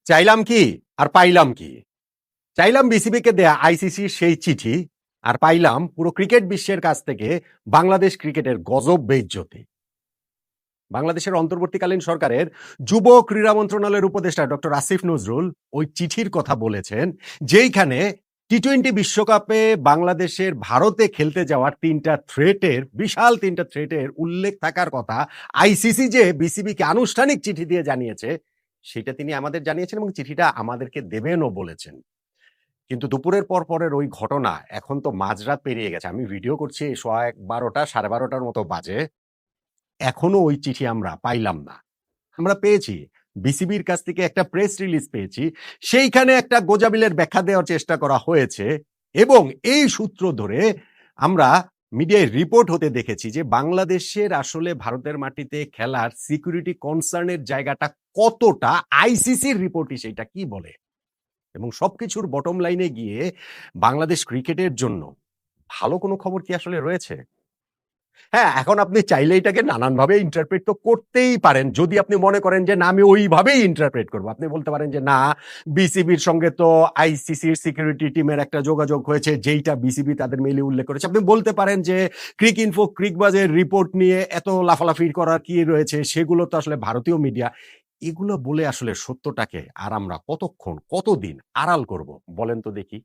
চাইলাম কি আর পাইলাম কি? চাইলাম বিসিবিকে দেয়া আইসিসির সেই চিঠি, আর পাইলাম পুরো ক্রিকেট বিশ্বের কাছ থেকে বাংলাদেশ ক্রিকেটের গজব বেইজ্জতি। বাংলাদেশের অন্তর্বর্তীকালীন সরকারের যুব ক্রীড়া মন্ত্রণালয়ের উপদেষ্টা ডক্টর আসিফ নজরুল ওই চিঠির কথা বলেছেন, যেইখানে টি-20 বিশ্বকাপে বাংলাদেশের ভারতে খেলতে যাওয়ার বিশাল ৩টা থ্রেটের উল্লেখ থাকার কথা আইসিসি যে বিসিবিকে আনুষ্ঠানিক চিঠি দিয়ে জানিয়েছে, সেটা তিনি আমাদের জানিয়েছেন এবং চিঠিটা আমাদেরকে দেবেনও বলেছেন। কিন্তু দুপুরের পরের ওই ঘটনা, এখন তো মাঝরাত পেরিয়ে গেছে। আমি ভিডিও করছি সোয়া ১২টা ১২:৩০ মতো বাজে। এখনো ওই চিঠি আমরা পাইলাম না। আমরা পেয়েছি, বিসিবির কাছ থেকে একটা প্রেস রিলিজ পেয়েছি। সেইখানে একটা গোঁজামিলের ব্যাখ্যা দেওয়ার চেষ্টা করা হয়েছে এবং এই সূত্র ধরে আমরা মিডিয়ায় রিপোর্ট হতে দেখেছি যে বাংলাদেশের আসলে ভারতের মাটিতে খেলার সিকিউরিটি কনসার্ন এর জায়গাটা কতটা, আইসিসির রিপোর্টই সেইটা কি বলে। এবং সবকিছুর বটম লাইনে গিয়ে বাংলাদেশ ক্রিকেটের জন্য ভালো কোনো খবর কি আসলে রয়েছে? হ্যাঁ, এখন আপনি চাইলে এটাকে নানানভাবে ইন্টারপ্রেট তো করতেই পারেন। যদি আপনি মনে করেন যে না, আমি ওইভাবেই ইন্টারপ্রেট করব। আপনি বলতে পারেন যে না, বিসিবির সঙ্গে তো আইসিসির সিকিউরিটি টিমের একটা যোগাযোগ হয়েছে, যেইটা বিসিবি তাদের মেইলে উল্লেখ করেছে। আপনি বলতে পারেন যে ক্রিকইনফো, ক্রিকবাজের রিপোর্ট নিয়ে এত লাফালাফি করার কি রয়েছে, সেগুলো তো আসলে ভারতীয় মিডিয়া। এগুলো বলে আসলে সত্যটাকে আর আমরা কতক্ষণ, কতদিন আড়াল করব বলেন তো দেখি?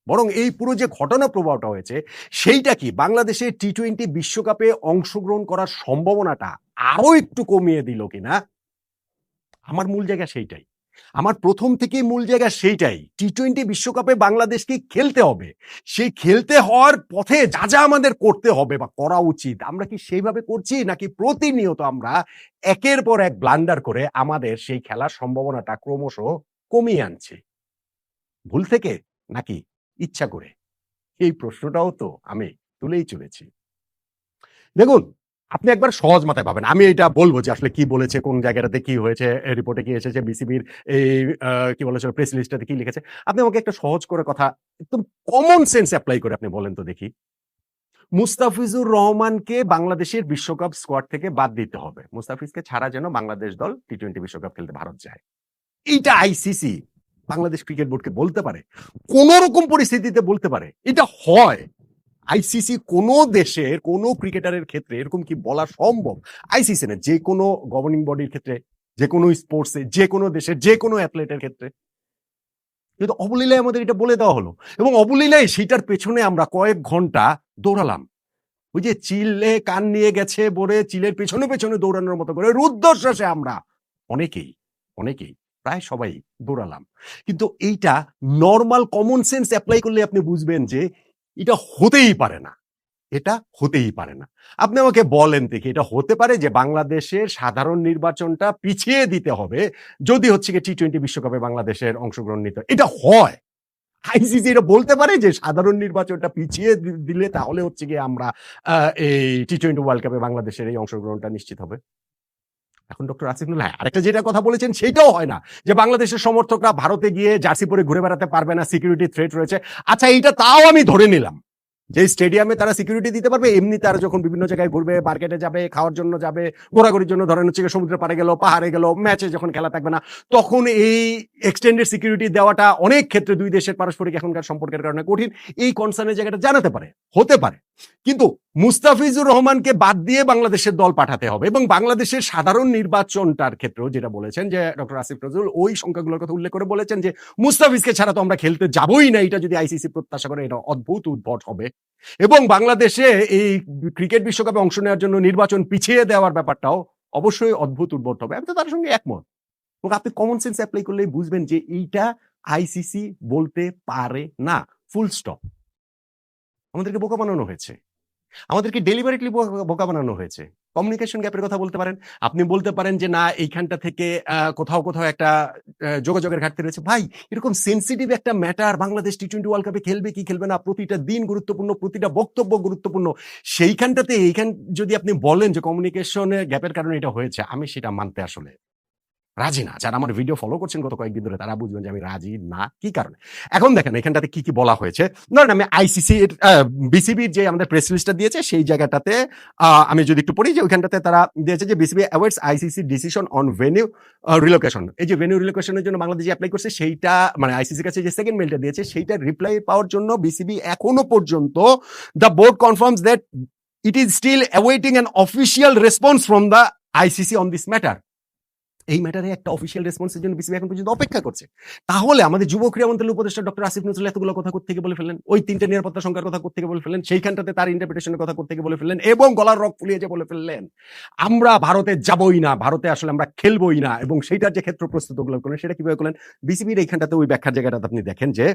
বরং এই পুরো যে ঘটনা প্রবাহটা হয়েছে, সেইটা কি বাংলাদেশের টি-20 বিশ্বকাপে অংশগ্রহণ করার সম্ভাবনাটা আরো একটু কমিয়ে দিল কিনা? আমার মূল জায়গা সেইটাই। আমার ১ম থেকেই মূল জায়গা সেইটাই। টি-20 বিশ্বকাপে বাংলাদেশকে খেলতে হবে। সেই খেলতে হওয়ার পথে যা আমাদের করতে হবে বা করা উচিত, আমরা কি সেইভাবে করছি? নাকি প্রতিনিয়ত আমরা একের পর এক ব্লান্ডার করে আমাদের সেই খেলার সম্ভাবনাটা ক্রমশ কমিয়ে আনছি? ভুল থেকে নাকি ইচ্ছা করে? এই প্রশ্নটাও তো আমি তুলেই চলেছি। দেখুন, আপনি একবার সহজ মাথায় ভাবেন। আমি এটা বলব যে আসলে কি বলেছে, কোন জায়গাটাতে কি হয়েছে, রিপোর্টে কি এসেছে, বিসিবির এই কি বলেছে প্রেস লিস্টটাতে কি লিখেছে। আপনি আমাকে একটা সহজ করে কথা, একদম কমন সেন্স এপ্লাই করে আপনি বলেন তো দেখি। মুস্তাফিজুর রহমানকে বাংলাদেশের বিশ্বকাপ স্কোয়াড থেকে বাদ দিতে হবে। মুস্তাফিজকে ছাড়া যেন বাংলাদেশ দল টি-20 বিশ্বকাপ খেলতে ভারত যায়। এইটা আইসিসি বাংলাদেশ ক্রিকেট বোর্ডকে বলতে পারে? কোন রকম পরিস্থিতিতে বলতে পারে? এটা হয়? আইসিসি কোন দেশের কোন ক্রিকেটারের ক্ষেত্রে এরকম কি বলা সম্ভব? আইসিসি না, যে কোনো গভর্নিং বডির ক্ষেত্রে, যে কোনো স্পোর্টসে, যে কোনো দেশের যে কোনো অ্যাথলেটের ক্ষেত্রে। কিন্তু অবলীলায় আমাদের এটা বলে দেওয়া হলো এবং অবলীলায় সেটার পেছনে আমরা কয়েক ঘন্টা দৌড়ালাম। ওই যে চিলে কান নিয়ে গেছে বলে চিলের পেছনে দৌড়ানোর মতো করে রুদ্ধশ্বাসে আমরা অনেকেই প্রায় সবাই দৌড়ালাম। কিন্তু এইটা নরমাল কমন সেন্স এপ্লাই করলে আপনি বুঝবেন যে এটা হতেই পারে না। এটা হতেই পারে না। আপনি আমাকে বলেন দেখি, এটা হতে পারে যে বাংলাদেশের সাধারণ নির্বাচনটা পিছিয়ে দিতে হবে যদি হচ্ছে গিয়ে টি-20 বিশ্বকাপে বাংলাদেশের অংশগ্রহণ নিতে এটা হয়? আইসিসি এটা বলতে পারে যে সাধারণ নির্বাচনটা পিছিয়ে দিলে তাহলে হচ্ছে গিয়ে আমরা এই টি-20 ওয়ার্ল্ড কাপে বাংলাদেশের এই অংশগ্রহণটা নিশ্চিত হবে? এখন ডক্টর আসিফুল, হ্যাঁ, আরেকটা যেটা কথা বলেছেন সেটাও হয় না, যে বাংলাদেশের সমর্থকরা ভারতে গিয়ে জার্সি পরে ঘুরে বেড়াতে পারবে না, সিকিউরিটি থ্রেট রয়েছে। আচ্ছা, এইটা তাও আমি ধরে নিলাম যে স্টেডিয়ামে তারা সিকিউরিটি দিতে পারবে, এমনি তারা যখন বিভিন্ন জায়গায় ঘুরবে, মার্কেটে যাবে, খাওয়ার জন্য যাবে, ঘোরাঘুরির জন্য, ধরেন হচ্ছে সমুদ্রের পাড়ে গেল, পাহাড়ে গেল, ম্যাচে যখন খেলা থাকবে না, তখন এই এক্সটেন্ডেড সিকিউরিটি দেওয়াটা অনেক ক্ষেত্রে দুই দেশের পারস্পরিক এখনকার সম্পর্কের কারণে কঠিন। এই কনসার্নের জায়গাটা জানাতে পারে, হতে পারে। কিন্তু মুস্তাফিজুর রহমানকে বাদ দিয়ে বাংলাদেশের দল পাঠাতে হবে এবং বাংলাদেশের সাধারণ নির্বাচনটার ক্ষেত্রেও যেটা বলেছেন যে ডক্টর আসিফ নজরুল ওই সংখ্যাগুলোর কথা উল্লেখ করে বলেছেন যে মুস্তাফিজকে ছাড়া তো আমরা খেলতে যাবই না। এটা যদি আইসিসি প্রত্যাশা করে, এটা অদ্ভুত উদ্ভট হবে এবং বাংলাদেশে এই ক্রিকেট বিশ্বকাপে অংশ নেওয়ার জন্য নির্বাচন পিছিয়ে দেওয়ার ব্যাপারটাও অবশ্যই অদ্ভুত উদ্ভট হবে। আমি তো তার সঙ্গে একমত এবং আপনি কমন সেন্স অ্যাপ্লাই করলেই বুঝবেন যে এইটা আইসিসি বলতে পারে না, ফুল স্টপ। আমাদেরকে বোকা বানানো হয়েছে, আমাদেরকে ডেলিভারেটলি বোকা বানানো হয়েছে। কমিউনিকেশন গ্যাপের কথা বলতে পারেন। আপনি বলতে পারেন যে না, এইখানটা থেকে কোথাও একটা যোগাযোগের ঘাটতি রয়েছে। ভাই, এরকম সেনসিটিভ একটা ম্যাটার, বাংলাদেশ টি-20 ওয়ার্ল্ড কাপে খেলবে কি খেলবে না, প্রতিটা দিন গুরুত্বপূর্ণ, প্রতিটা বক্তব্য গুরুত্বপূর্ণ। সেইখানটাতে যদি আপনি বলেন যে কমিউনিকেশনের গ্যাপের কারণে এটা হয়েছে, আমি সেটা মানতে আসলে রাজি না। যারা আমার ভিডিও ফলো করছেন গত কয়েকদিন ধরে তারা বুঝবেন যে আমি রাজি না। কি কারণে? এখন দেখেন এখানটাতে কি বলা হয়েছে। ধরেন আমি আইসিসির বিসিবির যে আমাদের প্রেস রিলিজটা দিয়েছে সেই জায়গাটাতে আমি যদি একটু পড়ি যে ওইখানটাতে তারা দিয়েছে যে BCB awaits ICC decision on venue relocation. এই যে ভেন্যু রিলোকেশনের জন্য বাংলাদেশ যে এপ্লাই করছে সেইটা মানে আইসিসির কাছে যে সেকেন্ড মেইলটা দিয়েছে সেইটার রিপ্লাই পাওয়ার জন্য বিসিবি এখনো পর্যন্ত the board confirms that it is still awaiting an official response from the ICC on this matter. এই ম্যাটারে একটা অফিসিয়াল রেসপন্সের জন্য বিসিবি এখন পর্যন্ত অপেক্ষা করছে। তাহলে আমাদের যুব ক্রীড়া মন্ত্রণালয়ের উপদেষ্টা ডক্টর আসিফ নজরুল এতগুলো কথা কোত্থেকে বলে ফেললেন? ওই ৩ টে নিরাপত্তা সংখ্যার কথা কোত্থেকে বলে ফেললেন? সেইখানটাতে তার ইন্টারপ্রিটেশনের কথা কোত্থেকে বলে ফেললেন এবং গলার রগ ফুলিয়ে যে বলে ফেললেন আমরা ভারতে যাবই না, ভারতে আসলে আমরা খেলবই না এবং সেইটার যে ক্ষেত্র প্রস্তুত করলেন সেটা কিভাবে করলেন? বিসিবির এইখানটাতে ওই ব্যাখ্যার জায়গাটাতে আপনি দেখেন যে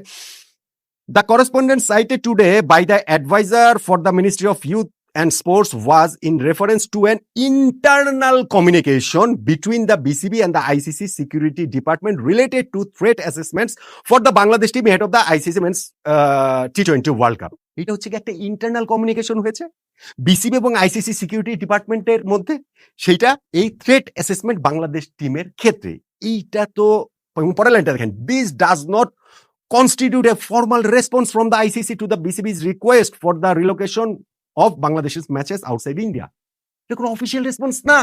the correspondence cited today by the advisor for the Ministry of Youth and Sports was in reference to an internal communication between the BCB and the ICC Security Department related to threat assessments for the Bangladesh team ahead of the ICC Men's T20 World Cup. এটা হচ্ছে কি একটা internal communication হয়েছে BCB এবং ICC security ডিপার্টমেন্টের মধ্যে, সেইটা এই থ্রেট অ্যাসেসমেন্ট বাংলাদেশ টিমের ক্ষেত্রে। এইটা তো পরের লাইনটা দেখেন, this does not constitute a formal response from the ICC to the BCB's request for the relocation of Bangladesh's matches outside India. এটা কোনো অফিসিয়াল রেসপন্স না।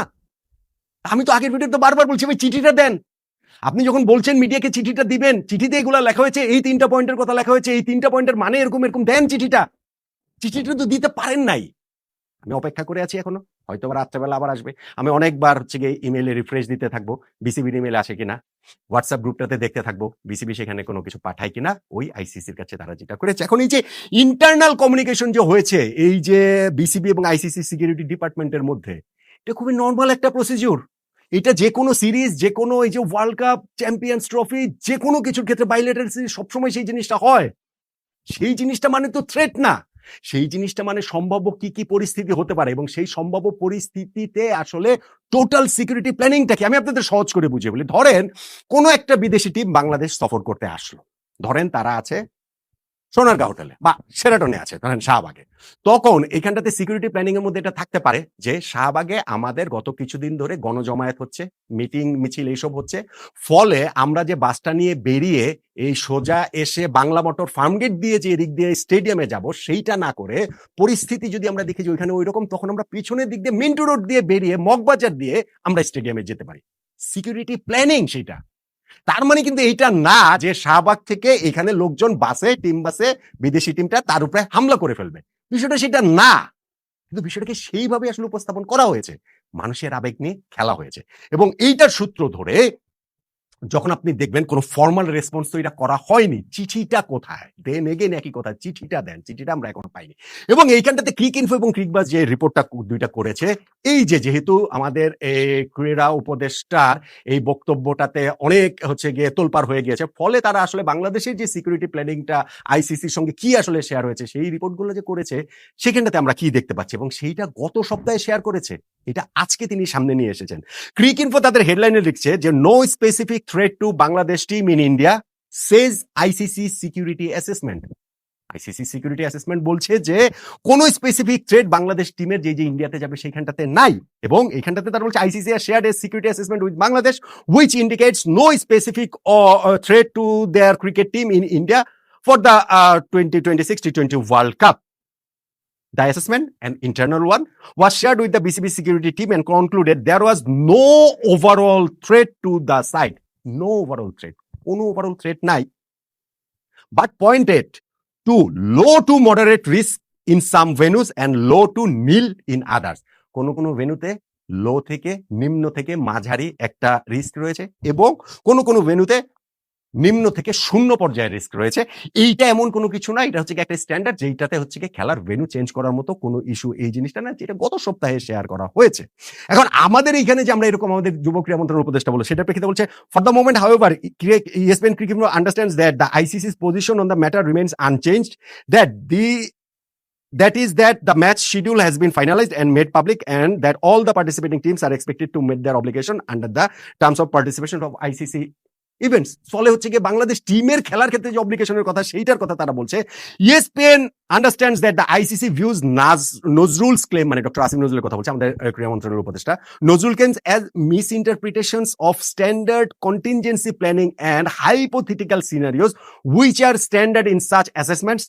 আমি তো আগের ভিডিওতে বারবার বলছি ভাই চিঠিটা দেন। আপনি যখন বলছেন মিডিয়াকে চিঠিটা দিবেন, চিঠিতে এগুলো লেখা হয়েছে, এই 3টা পয়েন্টের কথা লেখা হয়েছে, এই 3টা পয়েন্টের মানে এরকম এরকম দেন চিঠিটা। চিঠিটা তো দিতে পারেন নাই। আমি অপেক্ষা করে আছি এখনো, হয়তো রাত্রেবেলা আবার আসবে। আমি অনেকবার হচ্ছে গিয়ে ইমেইলে রিফ্রেশ দিতে থাকবো, বিসিবির ইমেইল আসে কিনা, হোয়াটসঅ্যাপ গ্রুপটাতে দেখতে থাকবো বিসিবি সেখানে কোনো কিছু পাঠায় কিনা, ওই আইসিসির কাছে তারা যেটা করেছে। এখন এই যে ইন্টারনাল কমিউনিকেশন যে হয়েছে এই যে বিসিবি এবং আইসিসি সিকিউরিটি ডিপার্টমেন্টের মধ্যে, এটা খুবই নর্মাল একটা প্রসিডিউর। এটা যে কোনো সিরিজ, যে কোনো এই যে ওয়ার্ল্ড কাপ, চ্যাম্পিয়ন্স ট্রফি, যে কোনো কিছুর ক্ষেত্রে বাইলেটারাল সিরিজ সবসময় সেই জিনিসটা হয়। সেই জিনিসটা মানে তো থ্রেট না, সেই জিনিসটা মানে সম্ভাব্য কি কি পরিস্থিতি হতে পারে এবং সেই সম্ভাব্য পরিস্থিতিতে আসলে টোটাল সিকিউরিটি প্ল্যানিংটা কি। আমি আপনাদের সহজ করে বুঝিয়ে বলি, ধরেন কোনো একটা বিদেশি টিম বাংলাদেশ সফর করতে আসলো, ধরেন তারা আছে সোনারগাঁ হোটেলে বা শেরাটনে আছে, ধরেন শাহবাগে। তখন এখানটাতে সিকিউরিটি প্ল্যানিং এর মধ্যে এটা থাকতে পারে যে শাহবাগে আমাদের গত কিছুদিন ধরে গণজমায়েত হচ্ছে, মিটিং মিছিল এইসব হচ্ছে, ফলে আমরা যে বাসটা নিয়ে বেরিয়ে এই সোজা এসে বাংলা মোটর ফার্মগেট দিয়ে যে এদিক দিয়ে স্টেডিয়ামে যাব সেইটা না করে পরিস্থিতি যদি আমরা দেখি যে ওইখানে ওই রকম, তখন আমরা পিছনের দিক দিয়ে মিন্টু রোড দিয়ে বেরিয়ে মগবাজার দিয়ে আমরা স্টেডিয়ামে যেতে পারি। সিকিউরিটি প্ল্যানিং সেইটা। তার মানে কিন্তু এইটা না যে শাহবাগ থেকে এখানে লোকজন বাসে, টিম বাসে বিদেশি টিমটা তার উপরে হামলা করে ফেলবে, বিষয়টা সেটা না। কিন্তু বিষয়টাকে সেইভাবে আসলে উপস্থাপন করা হয়েছে, মানুষের আবেগ নিয়ে খেলা হয়েছে। এবং এইটার সূত্র ধরে যখন আপনি দেখবেন কোনো ফর্মাল রেসপন্স তো এটা করা হয়নি, চিঠিটা কোথায় দেন, এগেন একই কথা, চিঠিটা দেন, চিঠিটা আমরা এখনো পাইনি। এবং এইখানটাতে ক্রিক ইনফো এবং ক্রিকবাজ যে রিপোর্টটা দুইটা করেছে, এই যে যেহেতু আমাদের ক্রীড়া উপদেষ্টার এই বক্তব্যটাতে অনেক হচ্ছে গিয়ে তোলপাড় হয়ে গিয়েছে, ফলে তারা আসলে বাংলাদেশের যে সিকিউরিটি প্ল্যানিংটা আইসিসির সঙ্গে কি আসলে শেয়ার হয়েছে, সেই রিপোর্টগুলো যে করেছে সেখানটাতে আমরা কি দেখতে পাচ্ছি এবং সেইটা গত সপ্তাহে শেয়ার করেছে, এটা আজকে তিনি সামনে নিয়ে এসেছেন। ক্রিক ইনফো তাদের হেডলাইনে লিখছে যে no specific threat to Bangladesh team in India says ICC security assessment. ICC security assessment বলছে যে কোনো স্পেসিফিক থ্রেট বাংলাদেশ টিমের যে ইন্ডিয়াতে যাবে সেইখানটাতে নাই, এবং এইখানটাতে তারা বলছে ICC has shared a security assessment with Bangladesh which indicates no specific threat to their cricket team in India for the 2026 T20 World Cup. The assessment, an internal one, was shared with the BCB security team and concluded there was no overall threat to the site. No overall threat. কোনো overall threat নাই. But pointed to low to moderate risk in some venues and low to nil in others. কোনো ভেন্যুতে লো থেকে নিম্ন থেকে মাঝারি একটা risk রয়েছে এবং কোনো ভেন্যুতে নিম্ন থেকে শূন্য পর্যায়ের রিস্ক রয়েছে। এইটা এমন কোনো কিছু না, এটা হচ্ছে একটা স্ট্যান্ডার্ড যেটাতে হচ্ছে খেলার ভেন্যু চেঞ্জ করার মতো কোনো ইস্যু এই জিনিসটা না, যেটা গত সপ্তাহে শেয়ার করা হয়েছে। এখন আমাদের এইখানে যে আমরা এরকম আমাদের যুব ক্রীড়া মন্ত্রণালয়ের উপদেষ্টা বলো, সেটা প্রেক্ষিতে বলছে for the moment however ESPN Cricket understands that the ICC's position on the matter remains unchanged, that is that the match schedule has been finalized and made public and that all the participating teams are expected to meet their obligation under the terms of participation of ICC events. ফলে হচ্ছে গিয়ে বাংলাদেশ টিমের খেলার ক্ষেত্রে যে অব্লিগেশনের কথা সেইটার কথা তারা বলছে। ESPN understands that the ICC views Nazrul's claim, মানে ডক্টর আসিফ নজরুলের কথা বলছে, আমাদের ক্রীড়া মন্ত্রণালয়ের উপদেষ্টা, Nazrul claims as misinterpretations of standard contingency planning and hypothetical scenarios which are standard in such assessments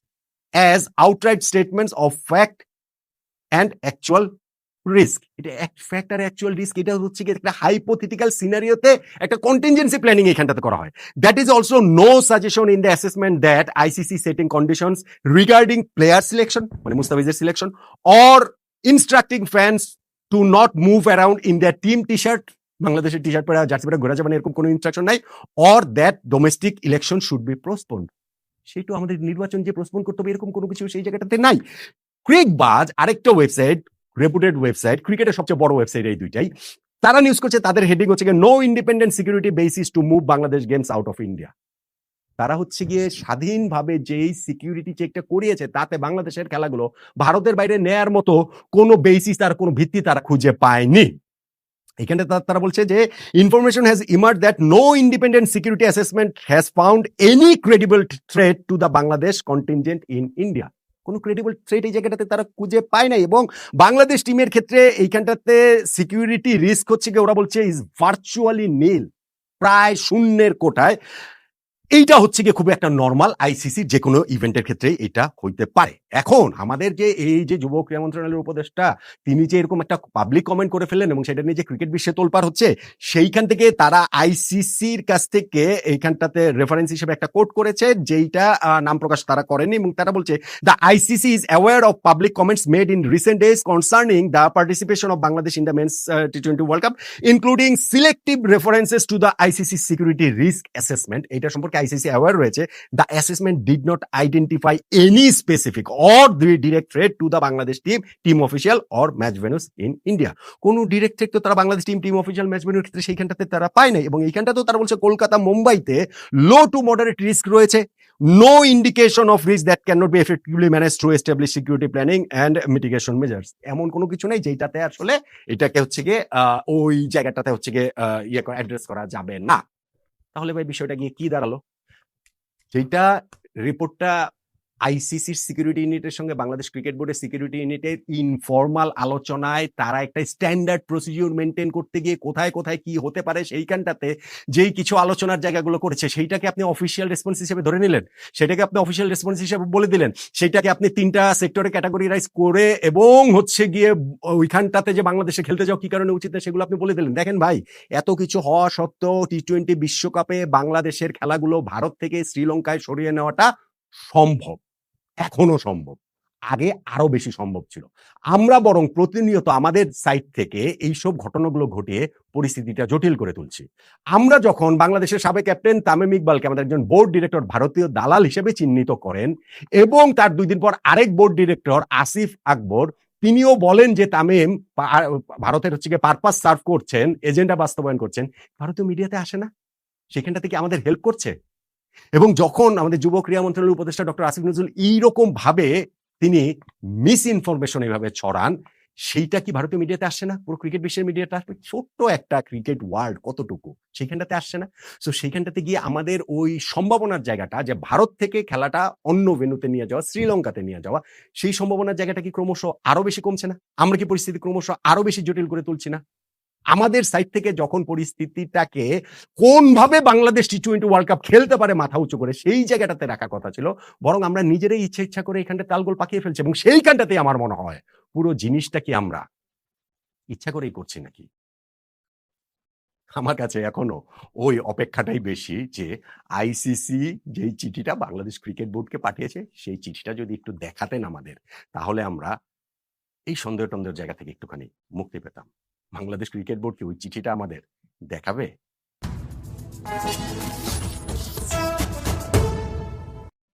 as outright statements of fact and actual risk. এটা fact আর actual risk, এটা হচ্ছে কি একটা হাইপোথেটিক্যাল সিনারিওতে একটা কন্টিনজেন্সি প্ল্যানিং এখানটাতে করা হয়। That is also no suggestion in the assessment that ICC setting conditions regarding player selection, মানে মুস্তাফিজের selection, or instructing fans to not move around in their team T shirt, বাংলাদেশের T shirt পরে jersey পরে ঘোরা যাবে না এরকম কোনো ইনস্ট্রাকশন নাই, or that domestic election should be postponed. সেইটা আমাদের নির্বাচন যে পোস্টপোন করতে হবে এরকম কোনো কিছু সেই জায়গাটাতে নাই। ক্রিকবাজ আরেকটা ওয়েবসাইট, রেপুটেড ওয়েবসাইট, ক্রিকেটের সবচেয়ে বড় ওয়েবসাইট এই দুইটাই, তারা নিউজ করছে, তাদের হেডিং হচ্ছে গিয়ে no independent security basis to move Bangladesh games out of India. তারা হচ্ছে গিয়ে স্বাধীনভাবে যেই সিকিউরিটি চেকটা করিয়েছে তাতে বাংলাদেশের খেলাগুলো ভারতের বাইরে নেয়ার মতো কোনো বেসিস, তার কোনো ভিত্তি তারা খুঁজে পায়নি। এখানে তারা বলছে যে information has emerge that no independent security assessment has found any credible threat to the Bangladesh contingent in India. কোনো ক্রেডিবল থ্রেট এই জায়গাটাতে তারা খুঁজে পায় নাই। এবং বাংলাদেশ টিমের ক্ষেত্রে এইখানটাতে সিকিউরিটি রিস্ক হচ্ছে গিয়ে ওরা বলছে ইজ ভার্চুয়ালি নীল, প্রায় শূন্যের কোটায়। এইটা হচ্ছে গিয়ে খুব একটা নর্মাল আইসিসির যে কোনো ইভেন্টের ক্ষেত্রে এটা হইতে পারে। এখন আমাদের যে এই যে যুব ক্রীড়া মন্ত্রণালয়ের উপদেষ্টা, তিনি যে এরকম একটা পাবলিক কমেন্ট করে ফেললেন এবং সেটা নিয়ে যে ক্রিকেট বিশ্বে তোলপাড় হচ্ছে, সেইখান থেকে তারা আইসিসির কাছ থেকে এইখানটাতে রেফারেন্স হিসেবে একটা কোট করেছে, যেইটা নাম প্রকাশ তারা করেনি, এবং তারা বলছে the ICC is aware of public comments made in recent days concerning the participation of Bangladesh in the men's T20 world cup including selective references to the ICC security risk assessment. এটা সম্পর্কে আইসিসি অ্যাওয়ার রয়েছে। The assessment did not identify any specific or direct threat to the Bangladesh team official or match venues in India. কোন direct threat তো তারা Bangladesh team official match ভেন্যুর ক্ষেত্রে সেইখানটাতে তারা পায় নাই। এবং এইখানটাতেও তারা বলছে কলকাতা মুম্বাইতে লো টু মডারেট রিস্ক রয়েছে, no indication of risk that can not be effectively manage through establish security planning and mitigation measures. এমন কোনো কিছু নেই যেটাতে আসলে এটাকে হচ্ছে গিয়ে ওই জায়গাটাতে হচ্ছে গিয়ে অ্যাড্রেস করা যাবে না। তাহলে ভাই বিষয়টা গিয়ে কি দাঁড়ালো? যেটা রিপোর্টটা আইসিসির সিকিউরিটি ইউনিটের সঙ্গে বাংলাদেশ ক্রিকেট বোর্ডের সিকিউরিটি ইউনিটের ইনফর্মাল আলোচনায় তারা একটা স্ট্যান্ডার্ড প্রসিডিউর মেনটেন করতে গিয়ে কোথায় কোথায় কি হতে পারে সেইখানটাতে যেই কিছু আলোচনার জায়গাগুলো করেছে, সেইটাকে আপনি অফিসিয়াল রেসপন্স হিসেবে ধরে নিলেন, সেটাকে আপনি অফিসিয়াল রেসপন্স হিসেবে বলে দিলেন, সেটাকে আপনি 3টা সেক্টরে ক্যাটাগরিরাইজ করে এবং হচ্ছে গিয়ে ওইখানটাতে যে বাংলাদেশে খেলতে যাও কি কারণে উচিত না সেগুলো আপনি বলে দিলেন। দেখেন ভাই, এত কিছু হওয়া সত্ত্বেও টি-20 বিশ্বকাপে বাংলাদেশের খেলাগুলো ভারত থেকে শ্রীলঙ্কায় সরিয়ে নেওয়াটা সম্ভব, এখনো সম্ভব, আগে আরো বেশি সম্ভব ছিল। আমরা বরং প্রতিনিয়ত আমাদের সাইড থেকে এইসব ঘটনাগুলো ঘটিয়ে পরিস্থিতিটা জটিল করে তুলছি। আমরা যখন বাংলাদেশের সাবেক ক্যাপ্টেন তামিম ইকবালকে আমাদের একজন বোর্ড ডিরেক্টর ভারতীয় দালাল হিসেবে চিহ্নিত করেন এবং তার 2 দিন পর আরেক বোর্ড ডিরেক্টর আসিফ আকবর তিনিও বলেন যে তামিম ভারতের হচ্ছে গিয়ে পারপাস সার্ভ করছেন, এজেন্ডা বাস্তবায়ন করছেন, ভারতীয় মিডিয়াতে আসে না, সেখানটা থেকে আমাদের হেল্প করছে। এবং যখন আমাদের যুব ক্রীড়া মন্ত্রণালয়ের উপদেষ্টা ডক্টর আসিফ নজরুল এইরকম ভাবে তিনি মিস ইনফরমেশন এইভাবে ছড়ান, সেইটা কি ভারতীয় মিডিয়াতে আসছে না? পুরো ক্রিকেট বিশ্বের মিডিয়াটা ছোট্ট একটা ক্রিকেট ওয়ার্ল্ড কতটুকু, সেইখানটাতে আসছে না? সো সেইখানটাতে গিয়ে আমাদের ওই সম্ভাবনার জায়গাটা যে ভারত থেকে খেলাটা অন্য ভেন্যুতে নিয়ে যাওয়া, শ্রীলঙ্কাতে নিয়ে যাওয়া, সেই সম্ভাবনার জায়গাটা কি ক্রমশ আরো বেশি কমছে না? আমরা কি পরিস্থিতি ক্রমশ আরো বেশি জটিল করে তুলছি না? আমাদের সাইড থেকে যখন পরিস্থিতিটাকে কোনভাবে বাংলাদেশ টি-20 ওয়ার্ল্ড কাপ খেলতে পারে মাথা উঁচু করে সেই জায়গাটাতে রাখা কথা ছিল, বরং আমরা নিজেরাই ইচ্ছা করে এখানটা তালগোল পাকিয়ে ফেলছি। এবং সেইখানটাতেই আমার মনে হয় পুরো জিনিসটা কি আমরা ইচ্ছা করেই করছি নাকি? আমার কাছে এখনো ওই অপেক্ষাটাই বেশি যে আইসিসি যেই চিঠিটা বাংলাদেশ ক্রিকেট বোর্ডকে পাঠিয়েছে সেই চিঠিটা যদি একটু দেখাতেন আমাদের, তাহলে আমরা এই সন্দেহ টন্দেহের জায়গা থেকে একটুখানি মুক্তি পেতাম। বাংলাদেশ ক্রিকেট বোর্ড কি ওই চিঠিটা আমাদের দেখাবে?